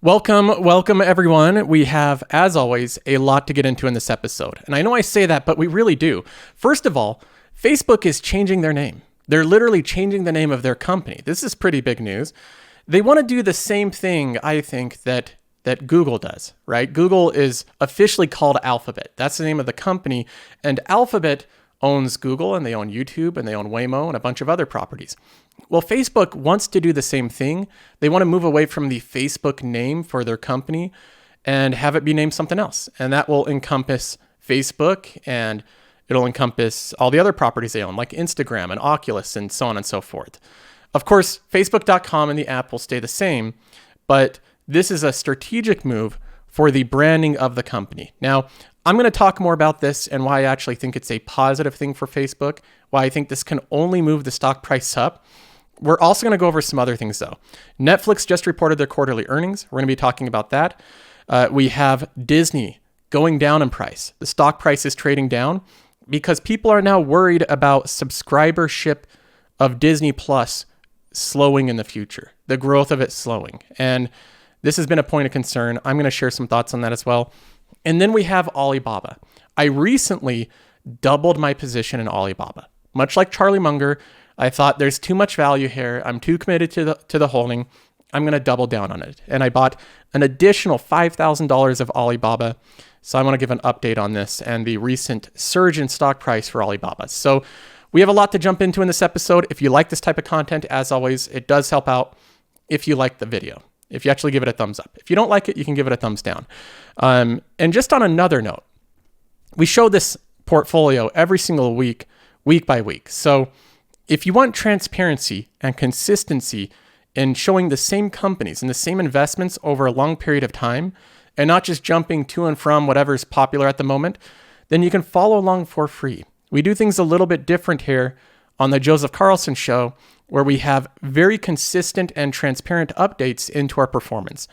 Welcome everyone. We have, as always, a lot to get into in this episode. And I know I say that, but we really do. First of all, Facebook is changing their name. They're literally changing the name of their company. This is pretty big news. They want to do the same thing, I think, that Google does, right? Google is officially called Alphabet. That's the name of the company. And Alphabet owns Google, and they own YouTube, and they own Waymo, and a bunch of other properties. Well, Facebook wants to do the same thing. They want to move away from the Facebook name for their company and have it be named something else. And that will encompass Facebook, and it'll encompass all the other properties they own, like Instagram and Oculus and so on and so forth. Of course, Facebook.com and the app will stay the same, but this is a strategic move for the branding of the company. Now, I'm going to talk more about this and why I actually think it's a positive thing for Facebook, why I think this can only move the stock price up. We're also going to go over some other things, though. Netflix just reported their quarterly earnings. We're going to be talking about that. We have Disney going down in price. The stock price is trading down because people are now worried about subscribership of Disney Plus slowing in the future, the growth of it slowing. And this has been a point of concern. I'm going to share some thoughts on that as well. And then we have Alibaba. I recently doubled my position in Alibaba. Much like Charlie Munger, I thought there's too much value here. I'm too committed to the holding. I'm going to double down on it. And I bought an additional $5,000 of Alibaba. So I want to give an update on this and the recent surge in stock price for Alibaba. So we have a lot to jump into in this episode. If you like this type of content, as always, it does help out if you like the video. If you actually give it a thumbs up. If you don't like it, you can give it a thumbs down. And just on another note, we show this portfolio every single week, week by week. So if you want transparency and consistency in showing the same companies and the same investments over a long period of time, and not just jumping to and from whatever's popular at the moment, then you can follow along for free. We do things a little bit different here on the Joseph Carlson show, where we have very consistent and transparent updates into our performance.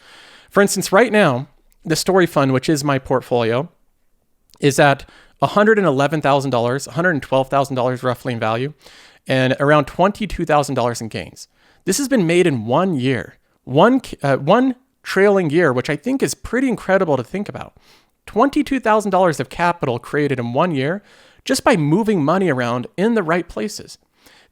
For instance, right now, the Story Fund, which is my portfolio, is at $111,000, $112,000 roughly in value, and around $22,000 in gains. This has been made in 1 year, one trailing year, which I think is pretty incredible to think about. $22,000 of capital created in 1 year just by moving money around in the right places.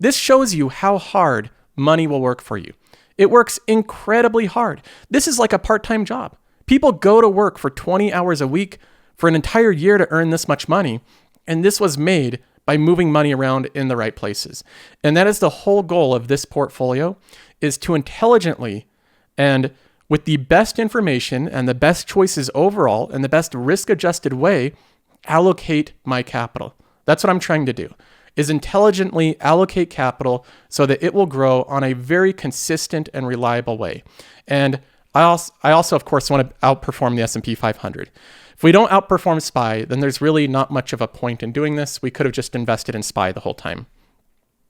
This shows you how hard money will work for you. It works incredibly hard. This is like a part-time job. People go to work for 20 hours a week for an entire year to earn this much money, and this was made by moving money around in the right places. And that is the whole goal of this portfolio, is to intelligently and with the best information and the best choices overall and the best risk-adjusted way, allocate my capital. That's what I'm trying to do, is intelligently allocate capital so that it will grow on a very consistent and reliable way. And I also, of course, want to outperform the S&P 500. If we don't outperform SPY, then there's really not much of a point in doing this. We could have just invested in SPY the whole time.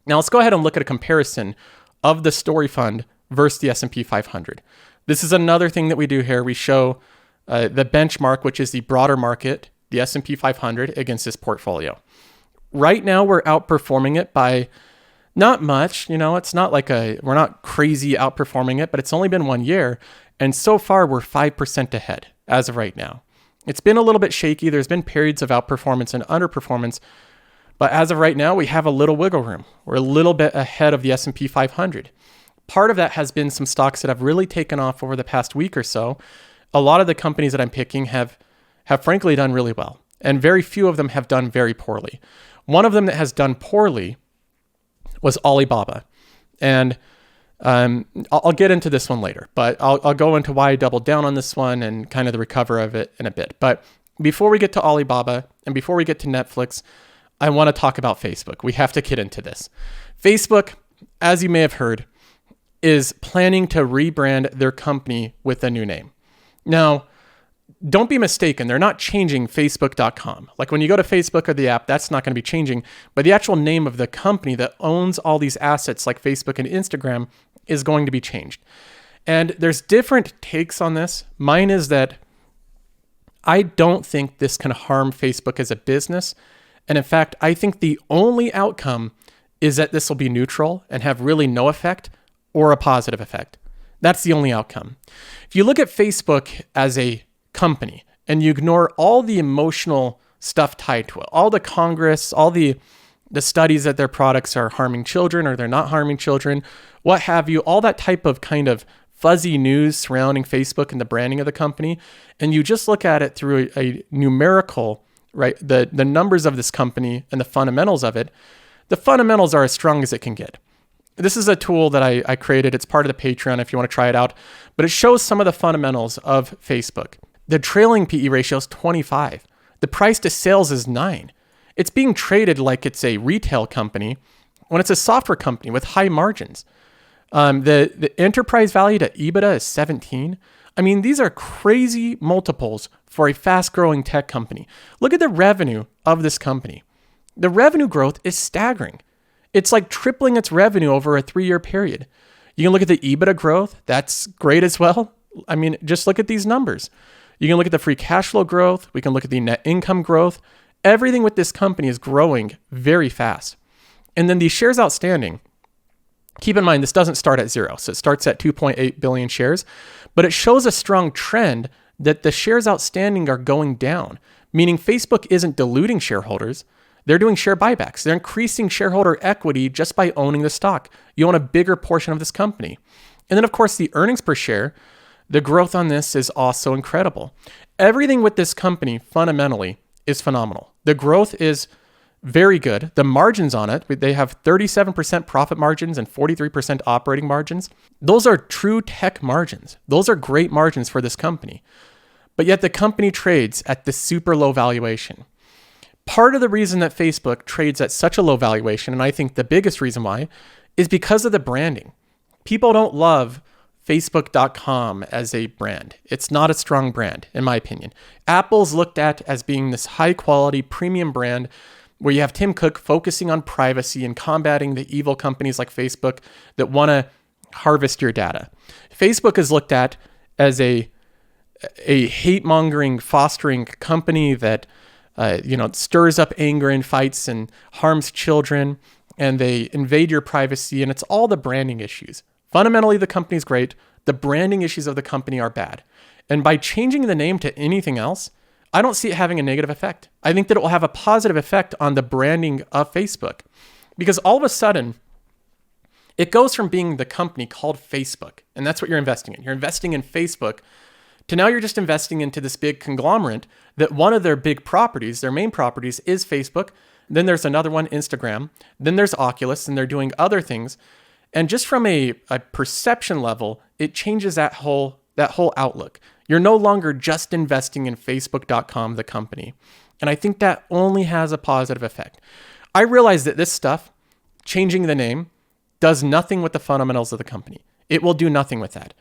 Now let's go ahead and look at a comparison of the Story Fund versus the S&P 500. This is another thing that we do here. We show the benchmark, which is the broader market, the S&P 500, against this portfolio. Right now, we're outperforming it by not much. It's not like we're not crazy outperforming it, but it's only been 1 year. And so far, we're 5% ahead as of right now. It's been a little bit shaky. There's been periods of outperformance and underperformance. But as of right now, we have a little wiggle room. We're a little bit ahead of the S&P 500. Part of that has been some stocks that have really taken off over the past week or so. A lot of the companies that I'm picking have frankly done really well. And very few of them have done very poorly. One of them that has done poorly was Alibaba. And I'll get into this one later, but I'll go into why I doubled down on this one and kind of the recovery of it in a bit. But before we get to Alibaba and before we get to Netflix, I want to talk about Facebook. We have to get into this. Facebook, as you may have heard, is planning to rebrand their company with a new name. Now, don't be mistaken. They're not changing Facebook.com. Like when you go to Facebook or the app, that's not going to be changing. But the actual name of the company that owns all these assets like Facebook and Instagram is going to be changed. And there's different takes on this. Mine is that I don't think this can harm Facebook as a business. And in fact, I think the only outcome is that this will be neutral and have really no effect or a positive effect. That's the only outcome. If you look at Facebook as a company and you ignore all the emotional stuff tied to it, all the Congress, all the studies that their products are harming children or they're not harming children, what have you, all that type of kind of fuzzy news surrounding Facebook and the branding of the company, and you just look at it through a numerical, right, the numbers of this company and the fundamentals of it, the fundamentals are as strong as it can get. This is a tool that I created. It's part of the Patreon if you want to try it out, but it shows some of the fundamentals of Facebook. The trailing PE ratio is 25. The price to sales is 9. It's being traded like it's a retail company when it's a software company with high margins. The enterprise value to EBITDA is 17. I mean, these are crazy multiples for a fast-growing tech company. Look at the revenue of this company. The revenue growth is staggering. It's like tripling its revenue over a 3-year period. You can look at the EBITDA growth. That's great as well. I mean, just look at these numbers. You can look at the free cash flow growth. We can look at the net income growth. Everything with this company is growing very fast. And then the shares outstanding, keep in mind, this doesn't start at 0. So it starts at 2.8 billion shares, but it shows a strong trend that the shares outstanding are going down, meaning Facebook isn't diluting shareholders. They're doing share buybacks. They're increasing shareholder equity just by owning the stock. You own a bigger portion of this company. And then, of course, the earnings per share, the growth on this is also incredible. Everything with this company fundamentally is phenomenal. The growth is very good. The margins on it, they have 37% profit margins and 43% operating margins. Those are true tech margins. Those are great margins for this company. But yet the company trades at this super low valuation. Part of the reason that Facebook trades at such a low valuation, and I think the biggest reason why, is because of the branding. People don't love Facebook.com as a brand. It's not a strong brand, in my opinion. Apple's looked at as being this high quality premium brand where you have Tim Cook focusing on privacy and combating the evil companies like Facebook that want to harvest your data. Facebook is looked at as a hate-mongering, fostering company that stirs up anger and fights and harms children, and they invade your privacy, and it's all the branding issues. Fundamentally, the company's great. The branding issues of the company are bad. And by changing the name to anything else, I don't see it having a negative effect. I think that it will have a positive effect on the branding of Facebook, because all of a sudden, it goes from being the company called Facebook, and that's what you're investing in. You're investing in Facebook, to now you're just investing into this big conglomerate that one of their big properties, their main properties, is Facebook. Then there's another one, Instagram. Then there's Oculus, and they're doing other things. And just from a perception level, it changes that whole outlook. You're no longer just investing in Facebook.com, the company. And I think that only has a positive effect. I realize that this stuff, changing the name, does nothing with the fundamentals of the company. It will do nothing with that.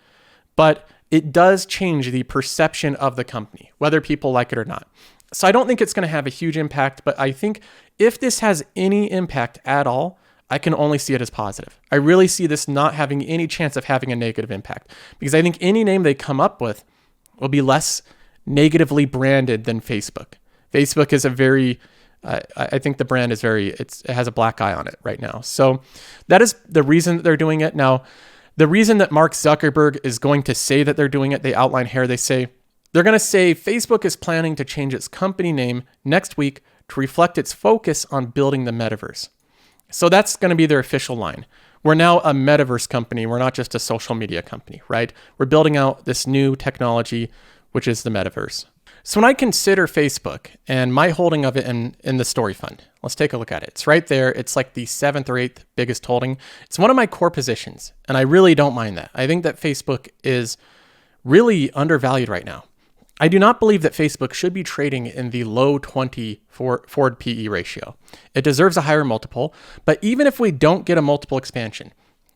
But it does change the perception of the company, whether people like it or not. So I don't think it's going to have a huge impact, but I think if this has any impact at all, I can only see it as positive. I really see this not having any chance of having a negative impact, because I think any name they come up with will be less negatively branded than Facebook. Facebook is I think the brand is it has a black eye on it right now. So that is the reason that they're doing it. Now, the reason that Mark Zuckerberg is going to say that they're doing it, they outline here, they're going to say Facebook is planning to change its company name next week to reflect its focus on building the metaverse. So that's going to be their official line. We're now a metaverse company. We're not just a social media company, right? We're building out this new technology, which is the metaverse. So when I consider Facebook and my holding of it in the Story Fund, let's take a look at it. It's right there. It's like the 7th or 8th biggest holding. It's one of my core positions, and I really don't mind that. I think that Facebook is really undervalued right now. I do not believe that Facebook should be trading in the low 20 forward PE ratio. It deserves a higher multiple, but even if we don't get a multiple expansion,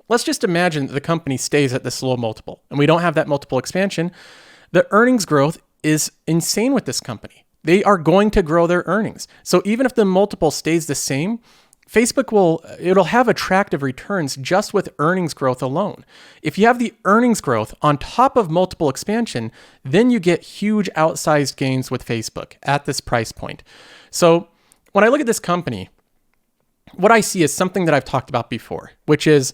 let's just imagine that the company stays at this low multiple and we don't have that multiple expansion. The earnings growth is insane with this company. They are going to grow their earnings. So even if the multiple stays the same, Facebook it'll have attractive returns just with earnings growth alone. If you have the earnings growth on top of multiple expansion, then you get huge outsized gains with Facebook at this price point. So when I look at this company, what I see is something that I've talked about before, which is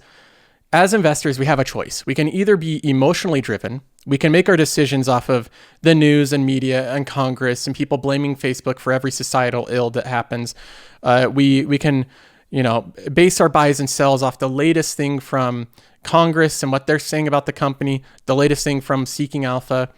as investors, we have a choice. We can either be emotionally driven. We can make our decisions off of the news and media and Congress and people blaming Facebook for every societal ill that happens. We can, base our buys and sells off the latest thing from Congress and what they're saying about the company, the latest thing from Seeking Alpha,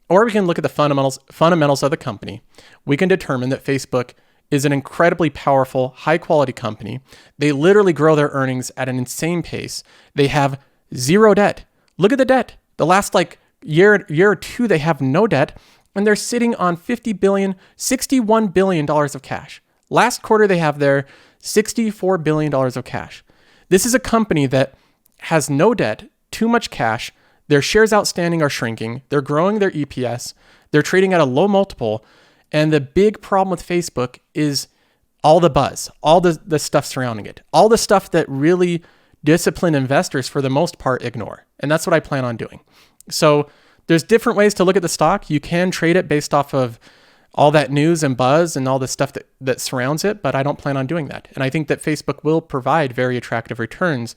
or we can look at the fundamentals of the company. We can determine that Facebook is an incredibly powerful, high-quality company. They literally grow their earnings at an insane pace. They have zero debt. Look at the debt. The last year or two, they have no debt, and they're sitting on $61 billion of cash. Last quarter, they have their $64 billion of cash. This is a company that has no debt, too much cash. Their shares outstanding are shrinking. They're growing their EPS. They're trading at a low multiple. And the big problem with Facebook is all the buzz, all the stuff surrounding it, all the stuff that really disciplined investors, for the most part, ignore. And that's what I plan on doing. So there's different ways to look at the stock. You can trade it based off of all that news and buzz and all the stuff that surrounds it, but I don't plan on doing that. And I think that Facebook will provide very attractive returns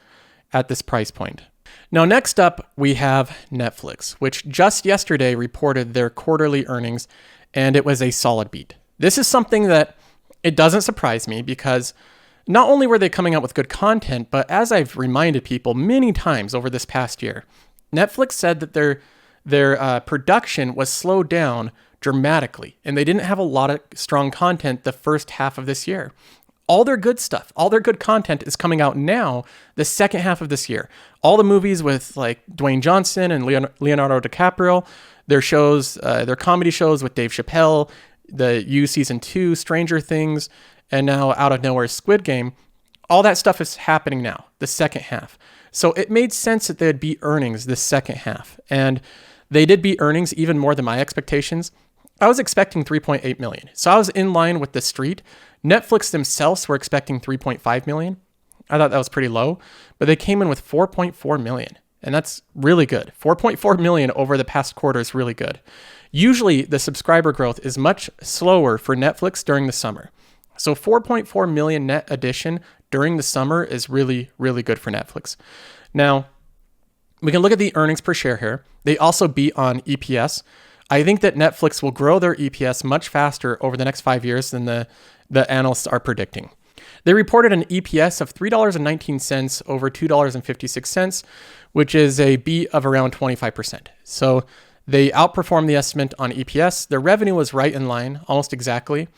at this price point. Now, next up, we have Netflix, which just yesterday reported their quarterly earnings, and it was a solid beat. This is something that it doesn't surprise me because not only were they coming out with good content, but as I've reminded people many times over this past year, Netflix said that their production was slowed down dramatically, and they didn't have a lot of strong content the first half of this year. All their good stuff, all their good content is coming out now, the second half of this year. All the movies with like Dwayne Johnson and Leonardo DiCaprio, their shows, their comedy shows with Dave Chappelle, the You Season 2, Stranger Things, and now out of nowhere Squid Game. All that stuff is happening now, the second half. So it made sense that they'd beat earnings this second half. And they did beat earnings even more than my expectations. I was expecting 3.8 million. So I was in line with the street. Netflix themselves were expecting 3.5 million. I thought that was pretty low, but they came in with 4.4 million. And that's really good. 4.4 million over the past quarter is really good. Usually the subscriber growth is much slower for Netflix during the summer. So 4.4 million net addition during the summer is really, really good for Netflix. Now, we can look at the earnings per share here. They also beat on EPS. I think that Netflix will grow their EPS much faster over the next 5 years than the analysts are predicting. They reported an EPS of $3.19 over $2.56, which is a beat of around 25%. So they outperformed the estimate on EPS. Their revenue was right in line, almost exactly.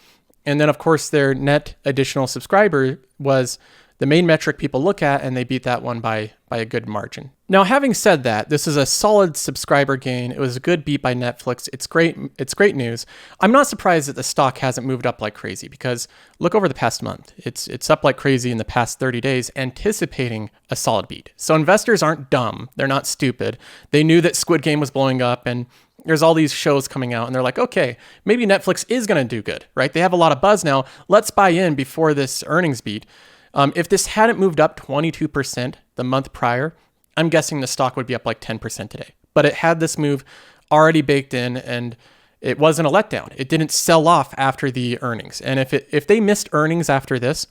And then, of course, their net additional subscriber was the main metric people look at, and they beat that one by a good margin. Now, having said that, this is a solid subscriber gain. It was a good beat by Netflix. It's great news. I'm not surprised that the stock hasn't moved up like crazy because look over the past month. It's up like crazy in the past 30 days, anticipating a solid beat. So investors aren't dumb. They're not stupid. They knew that Squid Game was blowing up and there's all these shows coming out and they're like, okay, maybe Netflix is going to do good, right? They have a lot of buzz now. Let's buy in before this earnings beat. If this hadn't moved up 22% the month prior, I'm guessing the stock would be up like 10% today. But it had this move already baked in and it wasn't a letdown. It didn't sell off after the earnings. And if they missed earnings after this,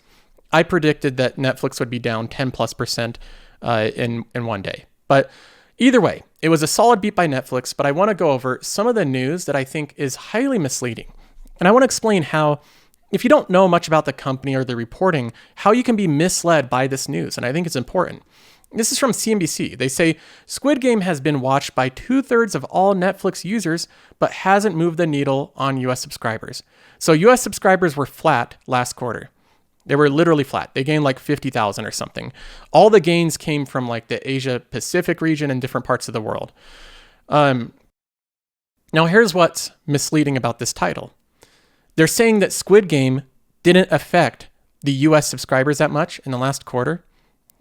I predicted that Netflix would be down 10+% in one day. But either way, it was a solid beat by Netflix, but I want to go over some of the news that I think is highly misleading. And I want to explain how, if you don't know much about the company or the reporting, how you can be misled by this news. And I think it's important. This is from CNBC. They say Squid Game has been watched by 2/3 of all Netflix users, but hasn't moved the needle on US subscribers. So US subscribers were flat last quarter. They were literally flat. They gained like 50,000 or something. All the gains came from like the Asia Pacific region and different parts of the world. Now here's what's misleading about this title. They're saying that Squid Game didn't affect the US subscribers that much in the last quarter.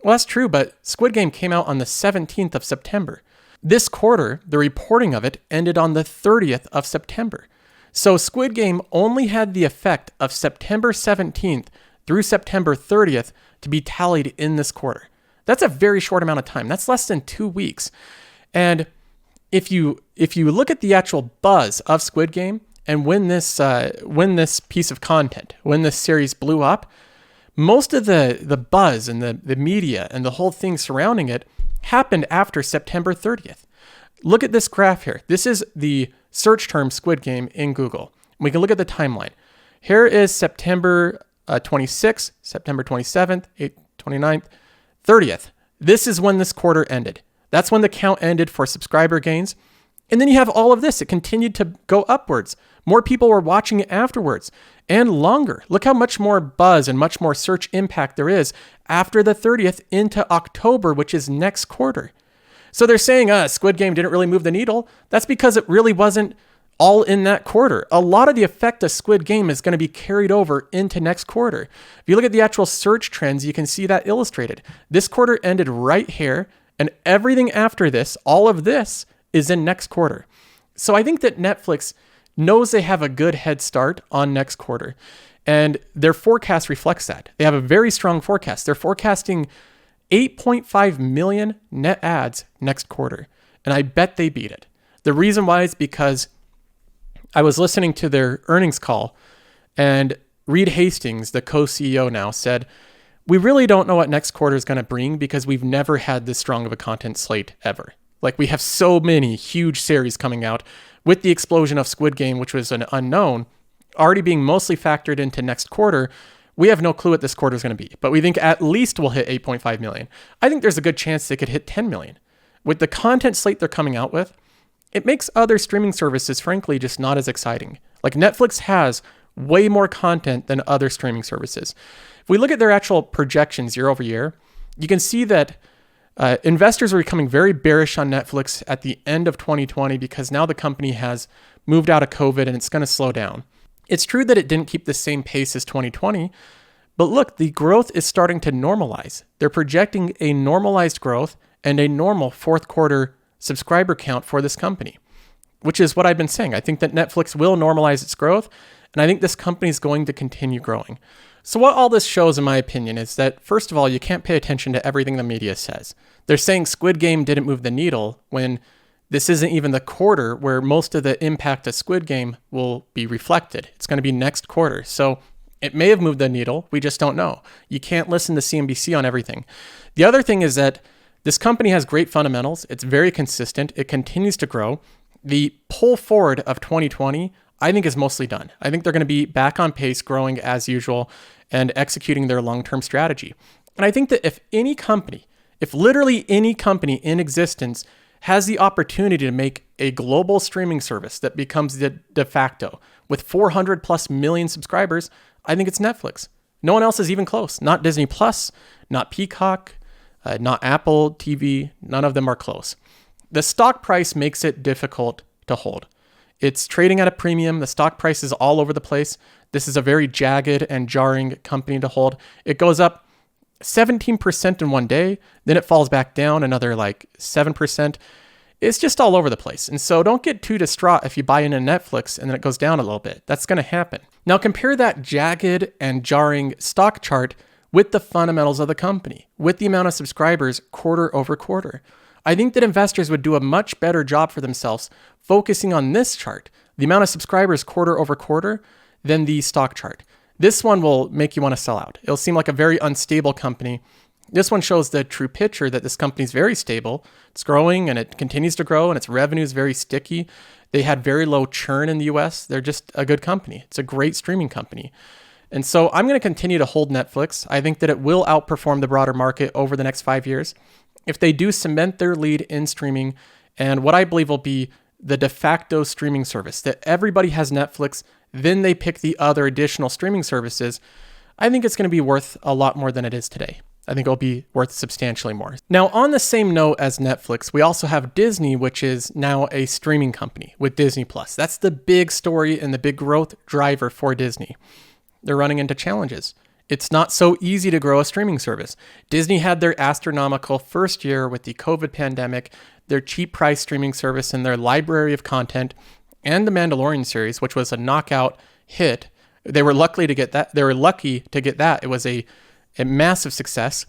Well, that's true, but Squid Game came out on the 17th of September. This quarter, the reporting of it ended on the 30th of September. So Squid Game only had the effect of September 17th through September 30th to be tallied in this quarter. That's a very short amount of time. That's less than 2 weeks. And if you look at the actual buzz of Squid Game and when this piece of content, when this series blew up, most of the buzz and the media and the whole thing surrounding it happened after September 30th. Look at this graph here. This is the search term Squid Game in Google. We can look at the timeline. Here is September 26th, September 27th, 29th, 30th. This is when this quarter ended. That's when the count ended for subscriber gains. And then you have all of this. It continued to go upwards. More people were watching it afterwards and longer. Look how much more buzz and much more search impact there is after the 30th into October, which is next quarter. So they're saying, Squid Game didn't really move the needle. That's because it really wasn't all in that quarter. A lot of the effect of Squid Game is going to be carried over into next quarter. If you look at the actual search trends, you can see that illustrated. This quarter ended right here, and everything after this, all of this, is in next quarter. So I think that Netflix knows they have a good head start on next quarter, and their forecast reflects that. They have a very strong forecast. They're forecasting 8.5 million net ads next quarter, and I bet they beat it. The reason why is because I was listening to their earnings call, and Reed Hastings, the co-CEO now, said, we really don't know what next quarter is going to bring because we've never had this strong of a content slate ever. Like, we have so many huge series coming out with the explosion of Squid Game, which was an unknown, already being mostly factored into next quarter. We have no clue what this quarter is going to be, but we think at least we'll hit 8.5 million. I think there's a good chance they could hit 10 million. With the content slate they're coming out with, it makes other streaming services, frankly, just not as exciting. Like, Netflix has way more content than other streaming services. If we look at their actual projections year over year, you can see that investors are becoming very bearish on Netflix at the end of 2020 because now the company has moved out of COVID and it's going to slow down. It's true that it didn't keep the same pace as 2020, but look, the growth is starting to normalize. They're projecting a normalized growth and a normal fourth quarter subscriber count for this company, which is what I've been saying. I think that Netflix will normalize its growth, and I think this company is going to continue growing. So what all this shows, in my opinion, is that, first of all, you can't pay attention to everything the media says. They're saying Squid Game didn't move the needle when this isn't even the quarter where most of the impact of Squid Game will be reflected. It's going to be next quarter. So it may have moved the needle. We just don't know. You can't listen to CNBC on everything. The other thing is that this company has great fundamentals. It's very consistent. It continues to grow. The pull forward of 2020, I think, is mostly done. I think they're going to be back on pace, growing as usual, and executing their long-term strategy. And I think that if literally any company in existence has the opportunity to make a global streaming service that becomes the de facto with 400 plus million subscribers, I think it's Netflix. No one else is even close. Not Disney Plus, not Peacock, not Apple TV. None of them are close. The stock price makes it difficult to hold. It's trading at a premium. The stock price is all over the place. This is a very jagged and jarring company to hold. It goes up 17% in one day, then it falls back down another like 7%. It's just all over the place. And so don't get too distraught if you buy into Netflix and then it goes down a little bit. That's going to happen. Now compare that jagged and jarring stock chart with the fundamentals of the company, with the amount of subscribers quarter over quarter. I think that investors would do a much better job for themselves focusing on this chart, the amount of subscribers quarter over quarter, than the stock chart. This one will make you want to sell out. It'll seem like a very unstable company. This one shows the true picture that this company is very stable. It's growing and it continues to grow and its revenue is very sticky. They had very low churn in the US. They're just a good company. It's a great streaming company. And so I'm going to continue to hold Netflix. I think that it will outperform the broader market over the next 5 years if they do cement their lead in streaming and what I believe will be the de facto streaming service, that everybody has Netflix, then they pick the other additional streaming services. I think it's going to be worth a lot more than it is today. I think it'll be worth substantially more. Now, on the same note as Netflix, we also have Disney, which is now a streaming company with Disney Plus. That's the big story and the big growth driver for Disney. They're running into challenges. It's not so easy to grow a streaming service. Disney had their astronomical first year with the COVID pandemic, their cheap price streaming service and their library of content, and the Mandalorian series, which was a knockout hit. They were lucky to get that. It was a massive success.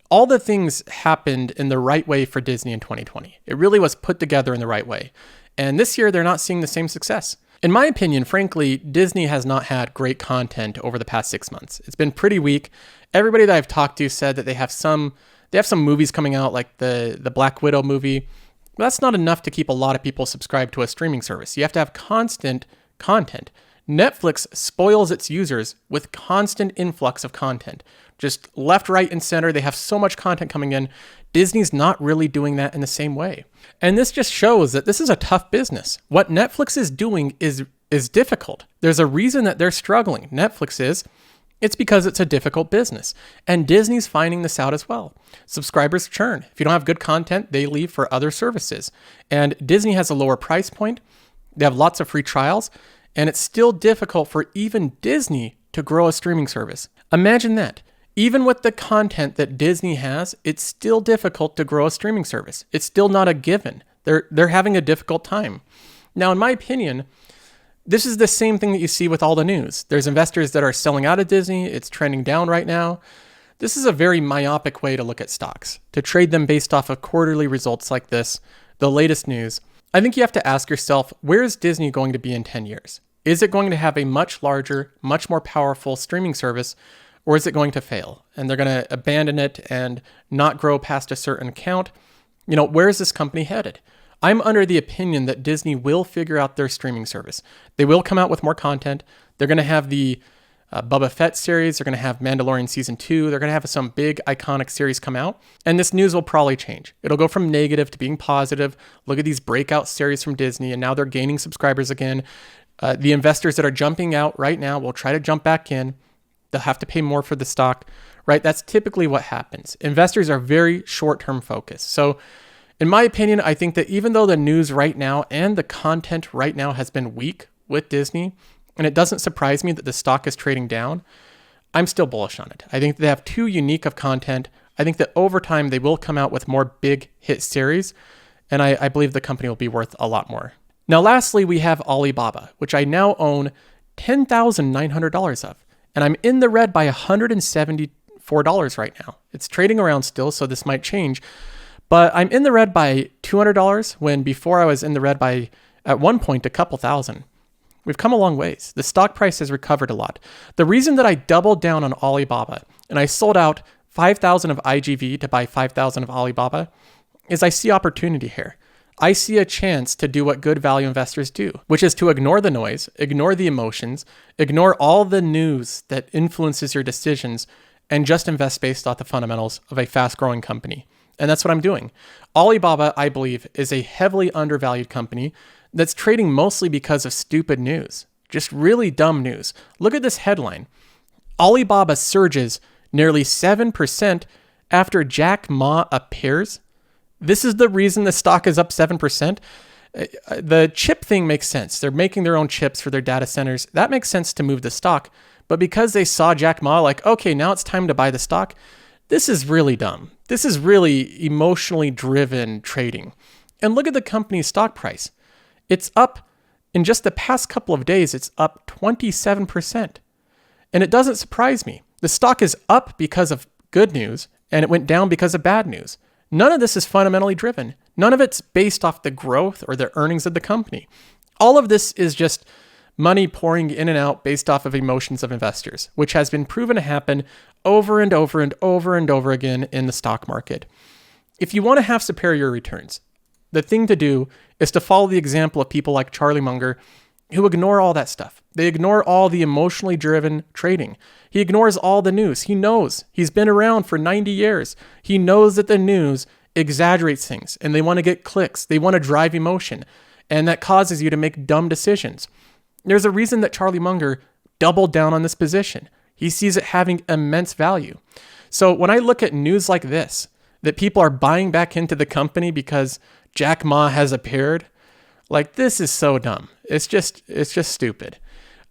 All the things happened in the right way for Disney in 2020. It really was put together in the right way. And this year, they're not seeing the same success. In my opinion, frankly, Disney has not had great content over the past 6 months. It's been pretty weak. Everybody that I've talked to said that they have some They have some movies coming out like the Black Widow movie. But that's not enough to keep a lot of people subscribed to a streaming service. You have to have constant content. Netflix spoils its users with constant influx of content. Just left, right, and center. They have so much content coming in. Disney's not really doing that in the same way. And this just shows that this is a tough business. What Netflix is doing is difficult. There's a reason that they're struggling. Netflix is. It's because it's a difficult business. And Disney's finding this out as well. Subscribers churn. If you don't have good content, they leave for other services. And Disney has a lower price point. They have lots of free trials. And it's still difficult for even Disney to grow a streaming service. Imagine that. Even with the content that Disney has, it's still difficult to grow a streaming service. It's still not a given. They're having a difficult time. Now, in my opinion, this is the same thing that you see with all the news. There's investors that are selling out of Disney. It's trending down right now. This is a very myopic way to look at stocks, to trade them based off of quarterly results like this, the latest news. I think you have to ask yourself, where is Disney going to be in 10 years? Is it going to have a much larger, much more powerful streaming service, or is it going to fail? And they're going to abandon it and not grow past a certain count. Where is this company headed? I'm under the opinion that Disney will figure out their streaming service. They will come out with more content. They're going to have the Boba Fett series. They're going to have Mandalorian Season 2. They're going to have some big iconic series come out. And this news will probably change. It'll go from negative to being positive. Look at these breakout series from Disney, and now they're gaining subscribers again. The investors that are jumping out right now will try to jump back in. They'll have to pay more for the stock, right? That's typically what happens. Investors are very short-term focused. So in my opinion, I think that even though the news right now and the content right now has been weak with Disney, and it doesn't surprise me that the stock is trading down, I'm still bullish on it. I think they have too unique of content. I think that over time they will come out with more big hit series, and I believe the company will be worth a lot more. Now, lastly, we have Alibaba, which I now own $10,900 of, and I'm in the red by $174 right now. It's trading around still, so this might change. But I'm in the red by $200 when before I was in the red by, at one point, a couple thousand. We've come a long ways. The stock price has recovered a lot. The reason that I doubled down on Alibaba and I sold out 5,000 of IGV to buy 5,000 of Alibaba is I see opportunity here. I see a chance to do what good value investors do, which is to ignore the noise, ignore the emotions, ignore all the news that influences your decisions, and just invest based off the fundamentals of a fast-growing company. And that's what I'm doing. Alibaba, I believe, is a heavily undervalued company that's trading mostly because of stupid news. Just really dumb news. Look at this headline. Alibaba surges nearly 7% after Jack Ma appears. This is the reason the stock is up 7%. The chip thing makes sense. They're making their own chips for their data centers. That makes sense to move the stock. But because they saw Jack Ma like, okay, now it's time to buy the stock, this is really dumb. This is really emotionally driven trading. And look at the company's stock price. It's up, in just the past couple of days, it's up 27%. And it doesn't surprise me. The stock is up because of good news, and it went down because of bad news. None of this is fundamentally driven. None of it's based off the growth or the earnings of the company. All of this is just money pouring in and out based off of emotions of investors, which has been proven to happen over and over and over and over again in the stock market. If you want to have superior returns, the thing to do is to follow the example of people like Charlie Munger, who ignore all that stuff. They ignore all the emotionally driven trading. He ignores all the news. He knows. He's been around for 90 years. He knows that the news exaggerates things, and they want to get clicks. They want to drive emotion, and that causes you to make dumb decisions. There's a reason that Charlie Munger doubled down on this position. He sees it having immense value. So when I look at news like this, that people are buying back into the company because Jack Ma has appeared, like, this is so dumb. It's just stupid.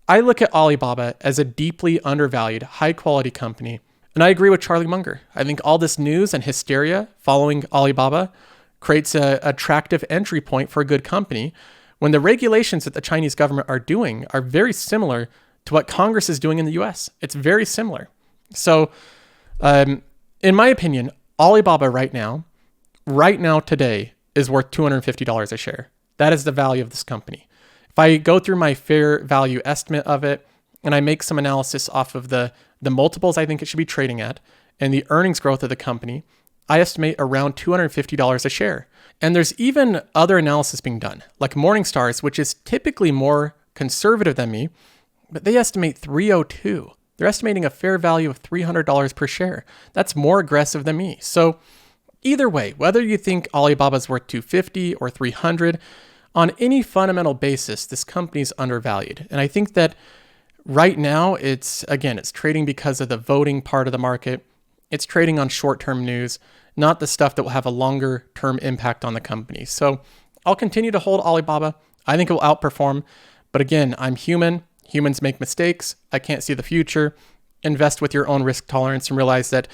I look at Alibaba as a deeply undervalued, high-quality company, and I agree with Charlie Munger. I think all this news and hysteria following Alibaba creates an attractive entry point for a good company when the regulations that the Chinese government are doing are very similar to what Congress is doing in the US. It's very similar. So, in my opinion, Alibaba right now today, is worth $250 a share. That is the value of this company. If I go through my fair value estimate of it, and I make some analysis off of the multiples I think it should be trading at, and the earnings growth of the company, I estimate around $250 a share. And there's even other analysis being done, like Morningstar's, which is typically more conservative than me, but they estimate 302. They're estimating a fair value of $300 per share. That's more aggressive than me. So either way, whether you think Alibaba's worth 250 or 300, on any fundamental basis, this company's undervalued. And I think that right now it's trading because of the voting part of the market. It's trading on short-term news, not the stuff that will have a longer-term impact on the company. So I'll continue to hold Alibaba. I think it will outperform. But again, I'm human. Humans make mistakes. I can't see the future. Invest with your own risk tolerance and realize that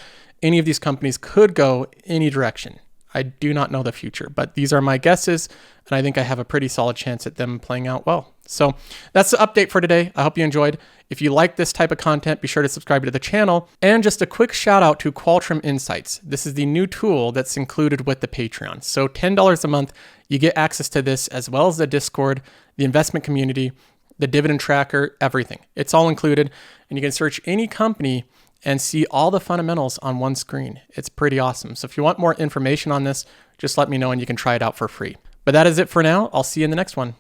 any of these companies could go any direction. I do not know the future, but these are my guesses, and I think I have a pretty solid chance at them playing out well. So that's the update for today. I hope you enjoyed. If you like this type of content, be sure to subscribe to the channel. And just a quick shout out to Qualtrim Insights. This is the new tool that's included with the Patreon. So $10 a month, you get access to this as well as the Discord, the investment community, the dividend tracker, everything. It's all included, and you can search any company and see all the fundamentals on one screen. It's pretty awesome. So if you want more information on this, just let me know and you can try it out for free. But that is it for now. I'll see you in the next one.